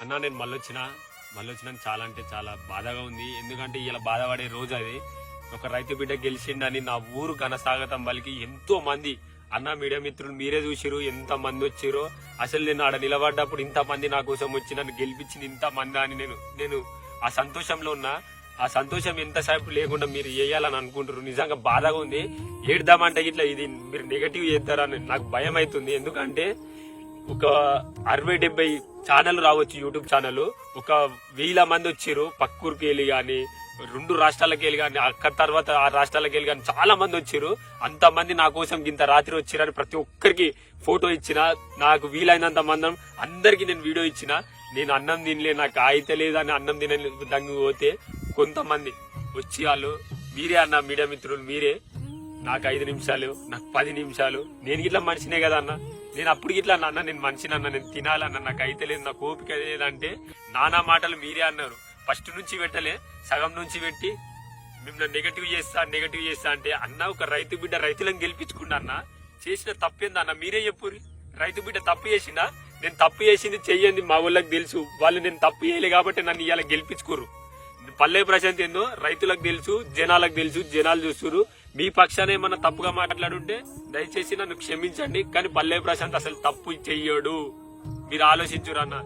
అన్న నేను మళ్ళొచ్చినా చాలా అంటే చాలా బాధగా ఉంది. ఎందుకంటే ఇలా బాధపడే రోజు అది. ఒక రైతు బిడ్డ గెలిచిండని నా ఊరు ఘనస్వాగతం పలికి ఎంతో మంది అన్న మీడియా మిత్రులు మీరే చూసిరు ఎంత మంది వచ్చిరో. అసలు నేను ఆడ నిలబడ్డప్పుడు ఇంత మంది నా కోసం వచ్చి నన్ను గెలిపించింది ఇంత మంది అని నేను ఆ సంతోషంలో ఉన్నా. ఆ సంతోషం ఎంతసేపు లేకుండా మీరు వేయాలని అనుకుంటారు. నిజంగా బాధగా ఉంది. ఏడ్దామంటే ఇట్లా ఇది మీరు నెగటివ్ చేస్తారని నాకు భయం అవుతుంది. ఎందుకంటే ఒక 60-70 ఛానల్ రావచ్చు, యూట్యూబ్ ఛానల్. ఒక 1000 మంది వచ్చిర్రు పక్కూరికి వెళ్ళి గాని 2 రాష్ట్రాలకు వెళ్ళి గాని అక్కడ తర్వాత ఆ రాష్ట్రాలకు వెళ్ళి గాని చాలా మంది వచ్చిర్రు. అంతమంది నా కోసం ఇంత రాత్రి వచ్చిరని ప్రతి ఒక్కరికి ఫోటో ఇచ్చిన. నాకు వీలైనంత మంది అందరికి నేను వీడియో ఇచ్చిన. నేను అన్నం తినలే, నాకు అయితే లేదని అన్నం తినలే దంగి పోతే కొంతమంది వచ్చి వాళ్ళు మీరే అన్న మీడియా మిత్రులు మీరే నాకు 5 నిమిషాలు నాకు 10 నిమిషాలు నేను ఇట్లా మనిషినే కదా అన్న. నేను అప్పుడు ఇట్లా అన్న నేను మనిషినన్నా, నేను తినాలన్నా, నాకు అయితే లేదు, నాకు ఓపిక లేదంటే నానా మాటలు మీరే అన్నారు. ఫస్ట్ నుంచి పెట్టలే, సగం నుంచి పెట్టి మిమ్మల్ని నెగటివ్ చేస్తా అంటే అన్న ఒక రైతు బిడ్డ రైతులను గెలిపించుకున్నా అన్న. చేసిన తప్పేందా అన్న మీరే చెప్పుర్రి. రైతు బిడ్డ తప్పు చేసిందా? నేను తప్పు చేసింది చెయ్యండి మా ఊళ్ళకి తెలుసు. వాళ్ళు నేను తప్పు చేయలే కాబట్టి నన్ను ఇవాళ గెలిపించుకోరు. పల్లె ప్రశాంత్ ఏందో రైతులకు తెలుసు, జనాలకు తెలుసు, జనాలు చూస్తున్నారు. మీ పక్షాన ఏమన్నా తప్పుగా మాట్లాడుంటే దయచేసి నన్ను క్షమించండి. కానీ పల్లె ప్రశాంత్ అసలు తప్పు చెయ్యడు. మీరు ఆలోచించురు అన్న.